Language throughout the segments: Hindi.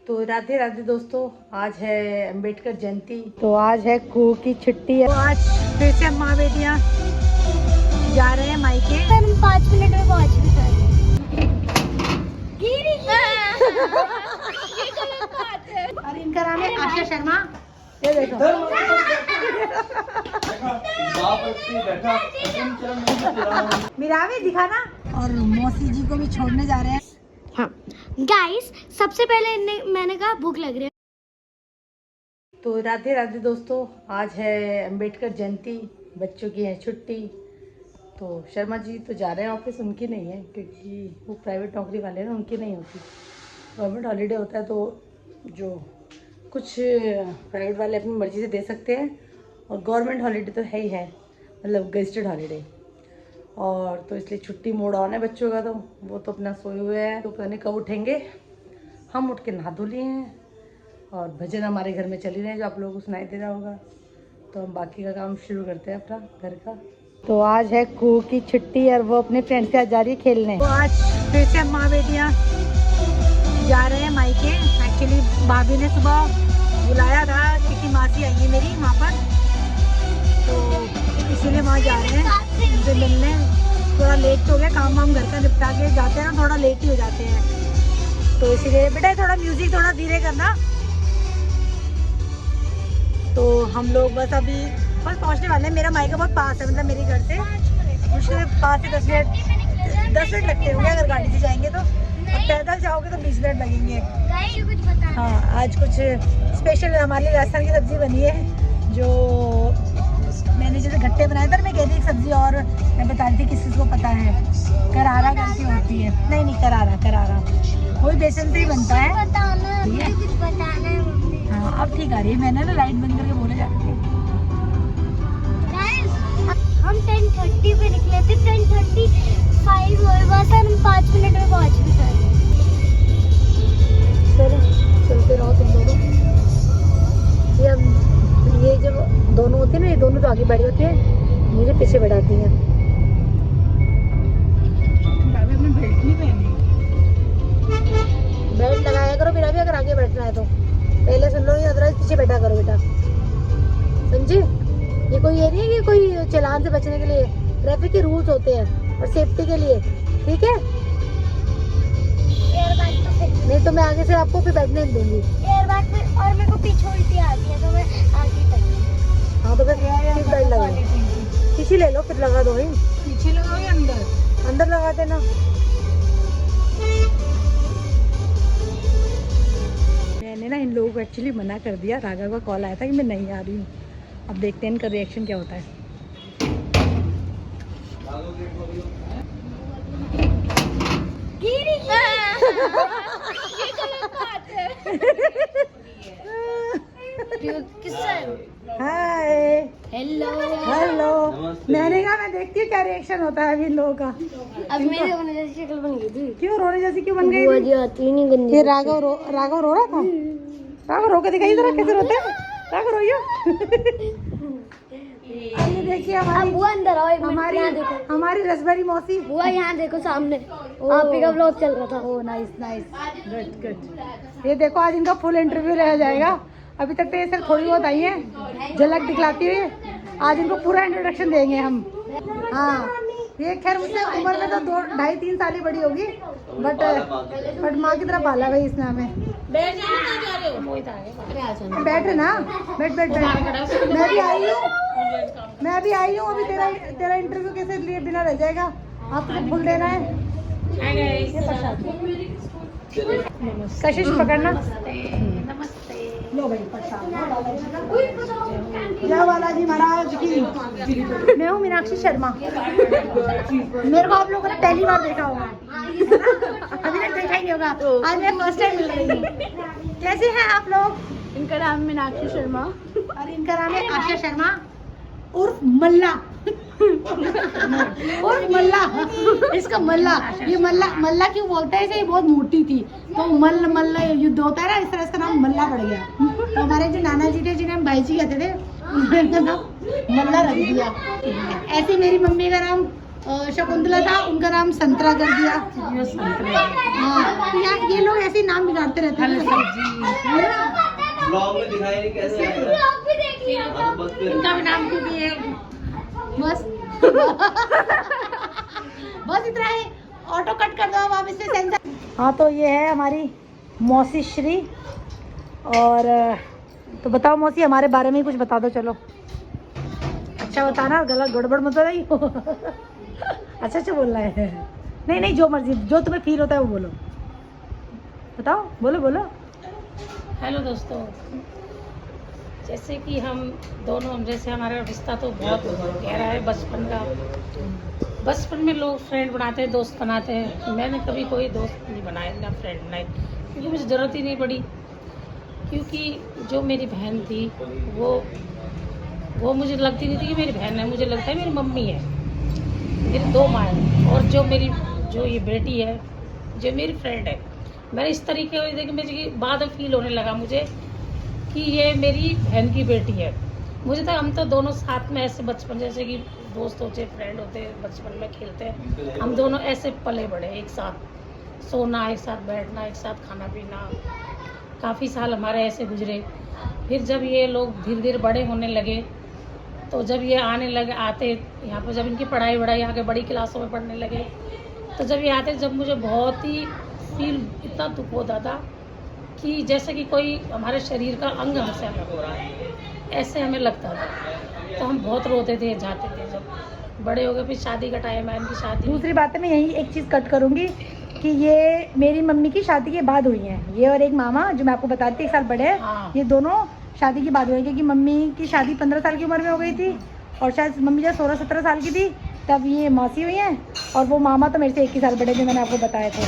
तो राधे राधे दोस्तों, आज है अंबेडकर जयंती। तो आज है कुहू की छुट्टी है। तो आज फिर से हम माँ बेटियाँ जा रहे हैं मायके। हम 5 मिनट में पहुँच भी जाएंगे। और इनका नाम है आशा शर्मा। ये देखो मिरावे दिखाना। और मौसी जी को भी छोड़ने जा रहे हैं। हाँ गाइस, सबसे पहले मैंने कहा भूख लग रही है। तो राधे राधे दोस्तों, आज है अंबेडकर जयंती, बच्चों की है छुट्टी। तो शर्मा जी तो जा रहे हैं ऑफिस, उनकी नहीं है क्योंकि वो प्राइवेट नौकरी वाले हैं ना, उनकी नहीं होती। गवर्नमेंट हॉलीडे होता है तो जो कुछ प्राइवेट वाले अपनी मर्ज़ी से दे सकते हैं, और गवर्नमेंट हॉलीडे तो है ही है, मतलब गेस्टेड हॉलीडे। और तो इसलिए छुट्टी मोड ऑन है बच्चों का। तो वो तो अपना सोए हुए हैं, तो पता नहीं कब उठेंगे। हम उठ के नहा धो लिए हैं और भजन हमारे घर में चल ही रहे हैं, जो आप लोगों को सुनाई दे रहा होगा। तो हम बाकी का काम शुरू करते हैं अपना घर का। तो आज है कुहू की छुट्टी और वो अपने फ्रेंड्स के साथ जा रही है खेलने। तो आज फिर से हम माँ बेटियाँ जा रहे हैं मायके। एक्चुअली भाभी ने सुबह बुलाया था क्योंकि मासी आई है मेरी वहाँ पर, तो इसीलिए वहाँ जा रहे हैं उनसे मिलने। थोड़ा लेट हो गया, काम वाम घर का निपटा के जाते हैं ना, थोड़ा लेट ही हो जाते हैं। तो इसीलिए बेटा थोड़ा म्यूजिक थोड़ा धीरे करना। तो हम लोग बस अभी बस पहुँचने वाले हैं। मेरा मायका बहुत पास है, मतलब मेरे घर से मुश्किल 5 से 10 मिनट लगते होंगे अगर गाड़ी से जाएंगे तो। और पैदल जाओगे तो 20 मिनट लगेंगे। कुछ बता। हाँ, आज कुछ स्पेशल हमारे लिए राजस्थान की सब्जी बनी है, जो मैंने जैसे घट्टे बनाए थे। मैं कह रही थी सब्जी, और मैं बता रही थी किसी को पता है, करारा करके होती है। नहीं करारा वही बेसन से ही बनता है। कुछ बताना है मम्मी। हाँ अब ठीक आ रही है। मैंने ना लाइट बंद करके बोले जाते थे। हम 10:30 पे निकले थे, 10:35 हुए, बस हम 5 मिनट में पहुँच भी गए। चलो चलते रहो तुम दोनों। ये जब दोनों होते हैं ना, ये दोनों तो आगे बैठी होती है, मुझे पीछे बैठाती हैं। अपने बेल्ट नहीं पहनी। बेल्ट लगाया करो मेरा भी, अगर आगे बैठना है तो पहले सुन लो, या अदरवाइज पीछे बैठा करो बेटा, समझे? ये कोई ये नहीं है कि कोई चालान से बचने के लिए, ट्रैफिक के रूल्स होते हैं और सेफ्टी के लिए, ठीक है? नहीं तो मैं आगे से आपको फिर बैठने नहीं दूंगी। और मेरे को पीछे उल्टी आती है तो मैं आगे तक। हाँ तो फिर सीट बेल्ट लगा, पीछे ले लो फिर लगा दो। ही पीछे लगाओ या अंदर लगा देना। मैंने ना इन लोगों को एक्चुअली मना कर दिया। राघव का कॉल आया था कि मैं नहीं आ रही हूँ। अब देखते हैं इनका रिएक्शन क्या होता है। Hi hello hello. मैंने कहा मैं देखती हूँ क्या रिएक्शन होता है अभी इन लोगों का। अब मेरी रोने जैसी शक्ल बन गई थी। क्यों रोने जैसी क्यों बन गई? बुआ जी आती ही नहीं गंदी। ये राघव रो रहा था। राघव रो के दिखाई जरा कैसे रोते हैं। राघव रोइयो। ये देखिए हमारी बुआ अंदर आओ, एक मिनट यहाँ देखो। हमारी रसभरी मौसी। बुआ यहाँ देखो सामने, आप ही का व्लॉग चल रहा था। Oh nice good. ये देखो आज इनका फुल इंटरव्यू रह जाएगा। अभी तक तो ये सिर्फ थोड़ी बहुत आई है झलक दिखलाती हुई। आज इनको पूरा इंट्रोडक्शन देंगे हम। हाँ ये खैर मुझसे उम्र में तो 2-2.5-3 साल ही बड़ी होगी, बट माँ की तरह पाला भाई इसने हमें। बैठ ना, बैठ। मैं भी आई हूँ। अभी तेरा इंटरव्यू कैसे लिए बिना रह जाएगा? आपको फुल देना है। कशिश पकड़ना। लो भाई प्रसाद। जय बालाजी महाराज की। मैं हूँ मीनाक्षी शर्मा। मेरे को आप लोगों ने पहली बार देखा होगा, अभी तक देखा ही नहीं होगा। आज मैं फर्स्ट टाइम मिल रही हूँ। कैसे हैं आप लोग? इनका नाम मीनाक्षी शर्मा और इनका नाम है आशा शर्मा उर्फ मल्ला। और मल्ला, इसका मल्ला, ये मल्ला क्यों बोलता है इसे? ये बहुत मोटी थी तो मल्ला युद्ध होता है ना, इस तरह इसका नाम मल्ला पड़ गया। तो हमारे जो नाना जी थे, जिन्हें हम भाई जी कहते थे, उनका नाम मल्ला रख दिया। ऐसे मेरी मम्मी का नाम शकुंतला था, उनका नाम संतरा कर दिया। ये संतरे हाँ, तो यार ये लोग ऐसे ही नाम बिगाड़ते रहते हैं। ब्लॉग में दिखाई नहीं कैसे आया। ब्लॉग भी देख लिया था। बस फिर इनका भी नाम क्यों भी है? बस बस इतना है, ऑटो कट कर दो अब आप इससे सेंसर। हाँ तो ये है हमारी मौसी श्री। और तो बताओ मौसी, हमारे बारे में ही कुछ बता दो। चलो अच्छा बताना, गलत गड़बड़ मत रही हो। अच्छा अच्छा बोलना है। नहीं नहीं, जो मर्जी, जो तुम्हें फील होता है वो बोलो। बताओ, बोलो बोलो। हेलो दोस्तों, जैसे कि हम दोनों, जैसे हमारा रिश्ता तो बहुत गहरा है बचपन का। बचपन में लोग फ्रेंड बनाते हैं, दोस्त बनाते हैं। मैंने कभी कोई दोस्त नहीं बनाया, ना फ्रेंड बनाए, क्योंकि मुझे ज़रूरत ही नहीं पड़ी। क्योंकि जो मेरी बहन थी वो मुझे लगती नहीं थी कि मेरी बहन है, मुझे लगता है मेरी मम्मी है। मेरी दो माँ हैं, और जो ये बेटी है, जो मेरी फ्रेंड है। मैंने इस तरीके से देखिए, मुझे बाद में फील होने लगा मुझे कि ये मेरी बहन की बेटी है। मुझे तो, हम तो दोनों साथ में ऐसे बचपन, जैसे कि दोस्त होते, फ्रेंड होते, बचपन में खेलते हैं, हम दोनों ऐसे पले बड़े, एक साथ सोना, एक साथ बैठना, एक साथ खाना पीना। काफ़ी साल हमारे ऐसे गुजरे। फिर जब ये लोग धीरे धीरे बड़े होने लगे, तो जब ये आते यहाँ पर, जब इनकी पढ़ाई वढ़ाई आगे बड़ी क्लासों में पढ़ने लगे, तो जब ये आते, जब मुझे बहुत ही फील, इतना दुख होता था कि जैसे कि कोई हमारे शरीर का अंग हमसे अलग हो रहा है, ऐसे हमें लगता था। तो हम बहुत रोते थे, जाते थे। जब बड़े हो गए, फिर शादी का टाइम है, इनकी शादी। दूसरी बात है, मैं यही एक चीज़ कट करूँगी कि ये मेरी मम्मी की शादी के बाद हुई हैं। ये और एक मामा जो मैं आपको बताती थी, 1 साल बड़े हैं। हाँ। ये दोनों शादी के बाद हुए, क्योंकि मम्मी की शादी 15 साल की उम्र में हो गई थी, और शायद मम्मी जब 16-17 साल की थी तब ये मौसी हुई हैं। और वो मामा तो मेरे से 1 ही साल बड़े थे, मैंने आपको बताया थे।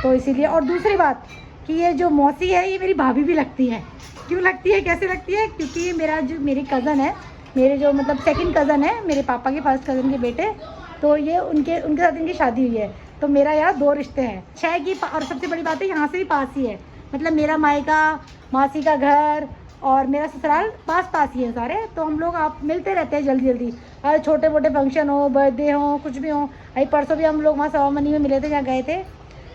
तो इसीलिए, और दूसरी बात कि ये जो मौसी है, ये मेरी भाभी भी लगती है। क्यों लगती है, कैसे लगती है? क्योंकि ये मेरी कज़न है, मेरे जो मतलब सेकंड कज़न है, मेरे पापा के फर्स्ट कज़न के बेटे। तो ये उनके साथ इनकी शादी हुई है। तो मेरा यहाँ 2 रिश्ते हैं, 6 की। और सबसे बड़ी बात है, यहाँ से भी पास ही है, मतलब मेरा मायका, मासी का घर और मेरा ससुराल पास ही है सारे। तो हम लोग आप मिलते रहते हैं जल्दी जल्दी। अरे छोटे मोटे फंक्शन हो, बर्थडे हो, कुछ भी हो। अभी परसों भी हम लोग वहाँ सवामनी में मिले थे, जहाँ गए थे।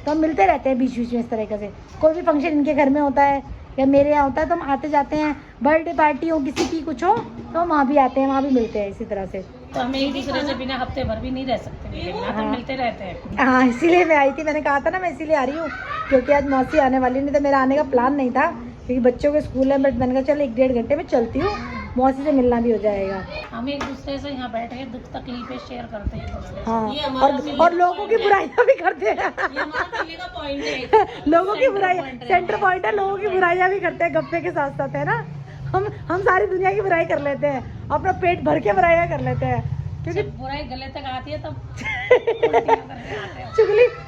तो हम मिलते रहते हैं बीच बीच में इस तरीके से। कोई भी फंक्शन इनके घर में होता है या मेरे यहाँ होता है तो हम आते जाते हैं। बर्थडे पार्टी हो किसी की, कुछ हो, तो हम वहाँ भी आते हैं, वहाँ भी मिलते हैं इसी तरह से। तो हमें एक दूसरे से बिना हफ्ते भर भी नहीं रह सकते, मिले तो मिलते रहते हैं। हाँ, इसीलिए मैं आई थी। मैंने कहा था ना, मैं इसीलिए आ रही हूँ क्योंकि आज मौसी आने वाली, नहीं तो मेरा आने का प्लान नहीं था, क्योंकि बच्चों के स्कूल है। बट मैंने कहा चल 1-1.5 घंटे में चलती हूँ, मौसी से मिलना भी हो जाएगा। हम एक दूसरे से यहाँ बैठ के दुख तकलीफें शेयर करते हैं एक दूसरे से। हाँ, ये हमारा और लोगों की बुराइयां भी करते हैं। ये हमारा मिलने का पॉइंट है। लोगों की बुराइयां, सेंटर पॉइंट है। लोगों की बुराइयां भी करते हैं गप्पे के साथ साथ, है ना। हम सारी दुनिया की बुराई कर लेते हैं, अपना पेट भर के बुराइयां कर लेते हैं, क्योंकि बुराई गले तक आती है तब उल्टियां करने आते हैं।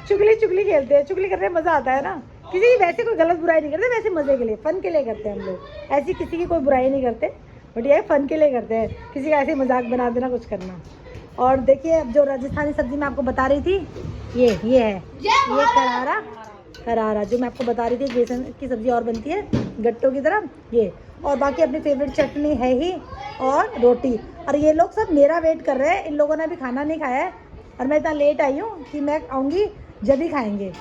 चुगली खेलते हैं। चुगली करने में मजा आता है ना। किसी की वैसे कोई गलत बुराई नहीं करते, वैसे मजे के लिए, फन के लिए करते हैं हम लोग। ऐसी किसी की कोई बुराई नहीं करते, बट ये फन के लिए करते हैं, किसी का ऐसे मजाक बना देना, कुछ करना। और देखिए, अब जो राजस्थानी सब्जी मैं आपको बता रही थी, ये है, ये करारा जो मैं आपको बता रही थी, बेसन की सब्जी और बनती है गट्टों की तरह ये। और बाकी अपनी फेवरेट चटनी है ही, और रोटी। और ये लोग सब मेरा वेट कर रहे हैं, इन लोगों ने अभी खाना नहीं खाया है, और मैं इतना लेट आई हूँ कि मैं आऊँगी जब ही खाएंगे।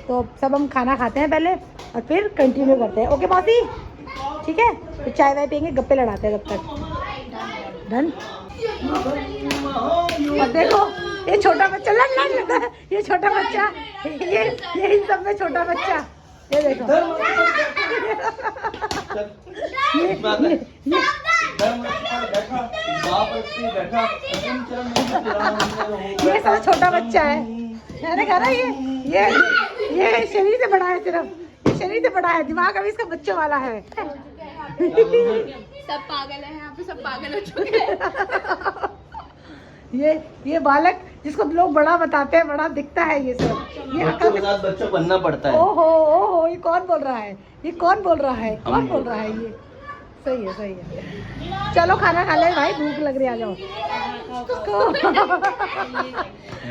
तो सब हम खाना खाते हैं पहले, और फिर कंटिन्यू करते हैं। ओके मौसी, ठीक है? तो चाय वाय पियेंगे, गप्पे लड़ाते हैं तब तक। डन। और देखो, ये छोटा बच्चा लड़ ये छोटा बच्चा, ये इन सब में छोटा बच्चा, ये देखो। ये सब छोटा बच्चा है। मैंने कहा ना, ये शरीर से बड़ा है, सिर्फ ये शरीर से बड़ा है, दिमाग अभी इसका बच्चों वाला है। सब पागल है यहाँ पे, सब पागल हो चुके हैं। ये बालक जिसको लोग बड़ा बताते हैं, बड़ा दिखता है, ये सब, ये बच्चों के साथ बच्चों बनना पड़ता है। ओहो, ये कौन बोल रहा है? ये कौन बोल रहा है? कौन बोल रहा है? ये सही है। चलो खाना खा ले भाई, भूख लग रही है, आ जाओ।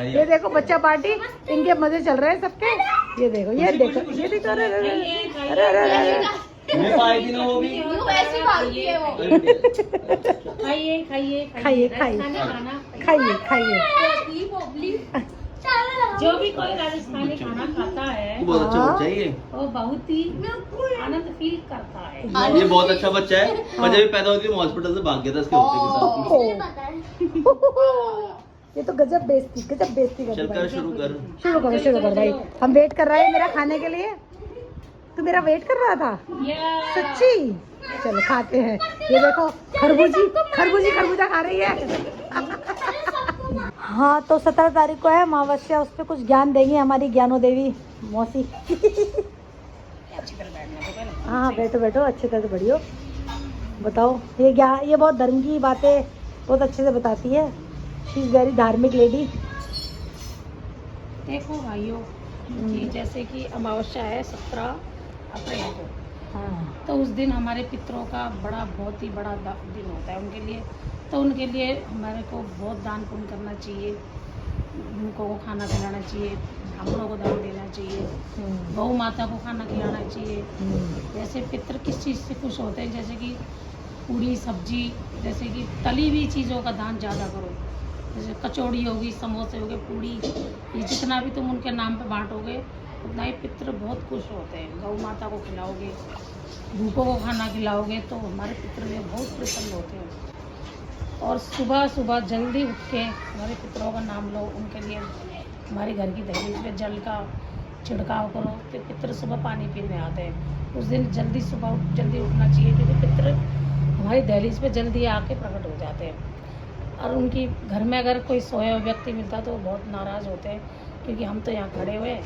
ये देखो बच्चा पार्टी, इनके मजे चल रहे हैं सबके। ये देखो, अरे मैं पाई थी ना वो भी। वैसे भागती है वो। खाइए खाइए खाइए, खाइए। राजस्थानी खाना खाइए खाइए। जो भी कोई राजस्थानी खाना खाता है बहुत अच्छा बच्चा है ये। वो बहुत ही आनंद फील करता है। ये बहुत अच्छा बच्चा है। और जब ये पैदा होती है हॉस्पिटल से भाग गया था इसके हफ्ते के साथ। ये तो गजब बेइज्जती कर चल दी कर भाई। शुरू कर। शुरू कर भाई। हम वेट कर रहे हैं मेरा खाने के लिए। तू मेरा वेट कर रहा था सच्ची। चलो खाते हैं। ये देखो खरबूजा खा रही है। हाँ तो 17 तारीख को है अमावस्या, उस पर कुछ ज्ञान देंगी हमारी ज्ञानो देवी मौसी। हाँ बैठो बैठो, अच्छे तरह से बढ़ियो। बताओ ये बहुत धर्म की बातें बहुत अच्छे से बताती है। शी इज वेरी धार्मिक लेडी। देखो भाइयों कि जैसे कि अमावस्या है 17 अप्रैल को, हाँ तो उस दिन हमारे पितरों का बहुत ही बड़ा दिन होता है उनके लिए। तो उनके लिए हमारे को बहुत दान पुण्य करना चाहिए, भूखों को खाना खिलाना चाहिए, ब्राह्मणों को दान देना चाहिए, गौ माता को खाना खिलाना चाहिए। जैसे पितर किस चीज़ से खुश होते हैं, जैसे कि पूरी सब्जी, जैसे कि तली हुई चीज़ों का दान ज़्यादा करो। जैसे कचौड़ी होगी, समोसे हो गए, पूड़ी, ये जितना भी तुम उनके नाम पे बांटोगे उतना ही पितर बहुत खुश होते हैं। गौ माता को खिलाओगे, भूखों को खाना खिलाओगे तो हमारे पितर में बहुत प्रसन्न होते हैं। और सुबह सुबह जल्दी उठ के हमारे पितरों का नाम लो, उनके लिए हमारे घर की दहलीज पे जल का छिड़काव करो, तो पितर सुबह पानी पीने आते हैं। उस दिन जल्दी उठना चाहिए, क्योंकि पितर हमारी दहलीज पे जल्दी आके प्रकट हो जाते हैं। और उनकी घर में अगर कोई सोया हुआ व्यक्ति मिलता तो वो बहुत नाराज़ होते हैं, क्योंकि हम तो यहाँ खड़े हुए हैं,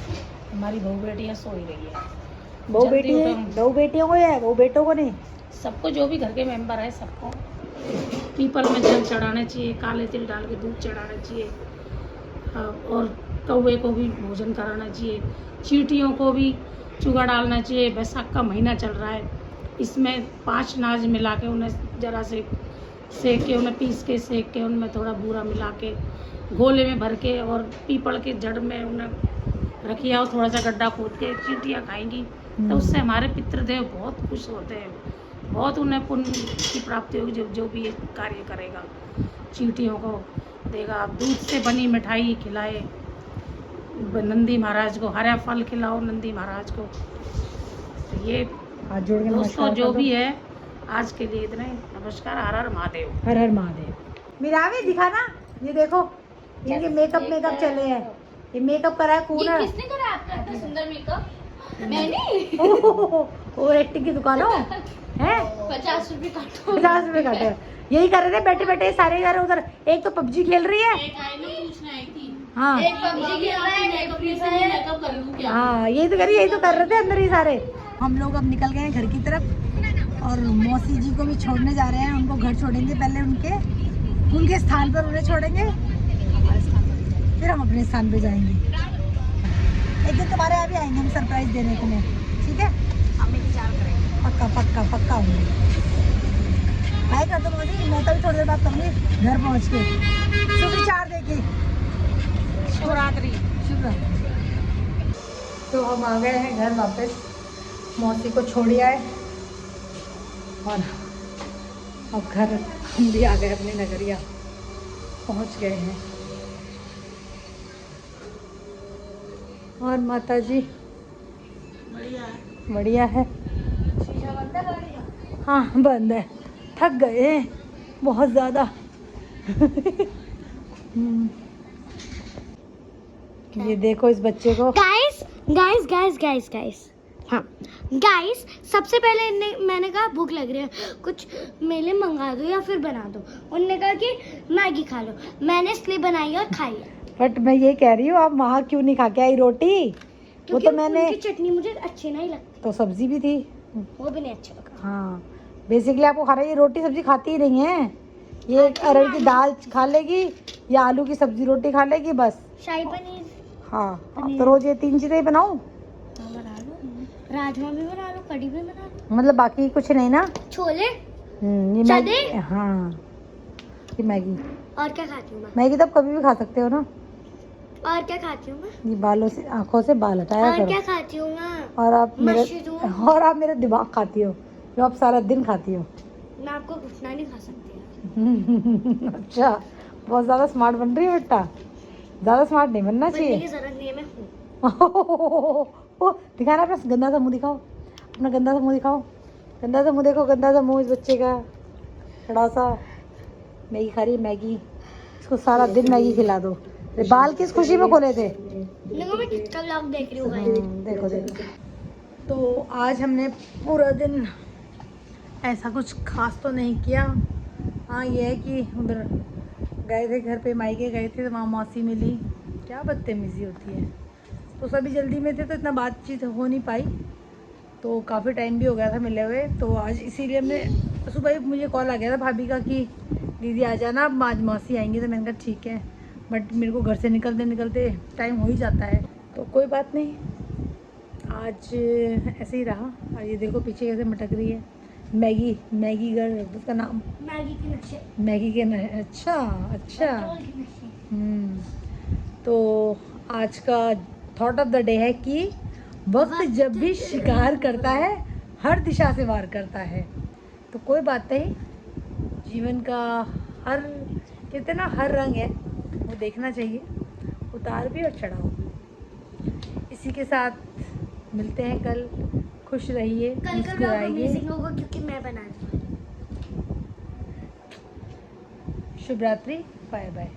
हमारी बहू बेटियाँ सो ही रही है। दो बेटियों को या दो बेटों को नहीं, सबको, जो भी घर के मेंबर है सबको पीपल में जल चढ़ाना चाहिए, काले तिल डाल के दूध चढ़ाना चाहिए, और कौवे को भी भोजन कराना चाहिए, चींटियों को भी चूड़ा डालना चाहिए। बैसाख का महीना चल रहा है, इसमें 5 नाज मिला के उन्हें जरा से सेक के, उन्हें पीस के सेक के, उनमें थोड़ा बूरा मिला के गोले में भर के और पीपल के जड़ में उन्हें रखिए और थोड़ा सा गड्ढा खोद के चींटियाँ खाएंगी, तो उससे हमारे पितृदेव बहुत खुश होते हैं, बहुत उन्हें पुण्य की प्राप्ति होगी। जो भी ये कार्य करेगा, चींटियों को देगा। आप दूध से बनी मिठाई खिलाए नंदी महाराज को, हरा फल खिलाओ नंदी महाराज को। तो ये हाथ जोड़ के दोस्तों जो भी है आज के लिए इतना ही। नमस्कार। हर हर महादेव। हर हर महादेव। मीरावी दिखाना, ये देखो इनके मेकअप चले हैं। ये मेकअप करा है कौन है? किसने करा आपका इतना सुंदर मेकअप? मैंने। वो एक्टिंग की दुकान हो है। 50 रुपए काटो। 50 रुपए काटे। यही कर रहे थे बैठे बैठे सारे यार उधर। एक तो पबजी खेल रही है। हाँ एक पबजी खेल रहा है, एक मेकअप कर लूं क्या? हाँ यही तो कर रहे थे अंदर ही सारे। हम लोग अब निकल गए हैं घर की तरफ और मौसी जी को भी छोड़ने जा रहे हैं। उनको घर छोड़ेंगे पहले, उनके स्थान पर उन्हें छोड़ेंगे, फिर हम अपने स्थान पे जाएंगे। एक दिन तुम्हारे यहाँ भी आएंगे हम सरप्राइज देने के लिए, ठीक है? हम इंतजार करेंगे। पक्का पक्का पक्का होंगे। बाय कर दो मौसी, मैं तो भी थोड़ी देर बात करूँगी घर पहुँच के। सुविचार देके शिवरात्रि। तो हम आ गए हैं घर वापस, मौसी को छोड़ आए और अब घर हम भी आ गए, अपने नगरिया पहुंच गए हैं। और माता जी बढ़िया है। हाँ बंद है, थक गए हैं बहुत ज़्यादा। ये देखो इस बच्चे को। गाइस हाँ गाइस, सबसे पहले मैंने कहा भूख लग रही है, कुछ मेरे लिए मंगा दो या फिर बना दो। उन्होंने कहा कि मैगी खा लो, मैंने इसलिए बनाई और खाई। बट मैं ये कह रही हूँ आप वहाँ क्यों नहीं खा के आई रोटी? वो तो मैंने उनकी चटनी मुझे अच्छी नहीं लगती, तो सब्जी भी थी, वो भी नहीं अच्छा लगा। हाँ बेसिकली आपको खा रही है, रोटी सब्जी खाती ही नहीं है। ये अरहर की दाल खा लेगी या आलू की सब्जी रोटी खा लेगी बस। शाही पनीर, हाँ तो रोज ये 3 चीजें बनाऊं? बना लो, राजमा भी बना लो, कढ़ी भी बना लो। मतलब बाकी कुछ नहीं ना? छोले, ये मैगी। हाँ ये मैगी। और क्या खाती हूँ मैं? मैगी तो आप कभी भी खा सकते हो ना। और क्या खाती हूँ मैं? ये बालों से, आंखों से बाल हटाया और क्या करो। खाती हूँ मैं? और आप मशरूम। मेरा दिमाग खाती हो, जो आप सारा दिन खाती हो। मैं आपको घुटना नहीं खा सकती यार। अच्छा, बहुत ज़्यादा स्मार्ट बन रही है बेटा, ज़्यादा स्मार्ट नहीं बनना बनने चाहिए। की जरूरत नहीं है, मैं हूँ। ओ, दिखाना अपना गंदा सा मुंह दिखाओ, अपना गंदा सा मुंह दिखाओ, गंदा सा मुंह देखो, गंदा सा मुंह इस बच्चे का, बड़ा सा। मैगी खा रही है, मैगी। इसको सारा दिन मैगी खिला दो। अरे बाल किस खुशी में खोले थे? देखो मैं किसका व्लॉग देख रही हूँ गाइस। देखो देखो। तो आज हमने पूरा दिन ऐसा कुछ खास तो नहीं किया। हाँ, ये है कि उधर गए थे, घर पे मायके गए थे, तो वहाँ मौसी मिली। क्या बदतमीज़ी होती है। तो सभी जल्दी में थे तो इतना बातचीत हो नहीं पाई, तो काफ़ी टाइम भी हो गया था मिले हुए। तो आज इसीलिए हमने सुबह ही मुझे कॉल आ गया था भाभी का कि दीदी आ जाना, आज मौसी आएंगी। तो मैंने कहा ठीक है, बट मेरे को घर से निकलते निकलते टाइम हो ही जाता है, तो कोई बात नहीं, आज ऐसे ही रहा। और ये देखो पीछे कैसे मटक रही है। मैगी गर्ल उसका नाम। मैगी के नक्शे। मैगी के न, अच्छा अच्छा। पेट्रोल के नक्शे। तो आज का थॉट ऑफ द डे है कि वक्त जब भी शिकार करता है, हर दिशा से वार करता है। तो कोई बात नहीं, जीवन का हर, कहते हैं ना, हर रंग है, वो देखना चाहिए, उतार भी और चढ़ाव। इसी के साथ मिलते हैं कल। खुश रहिए, कल का व्लॉग मुस्कुराइए। अमेजिंग होगा क्योंकि मैं बना रही हूँ। शुभ रात्रि, बाय बाय।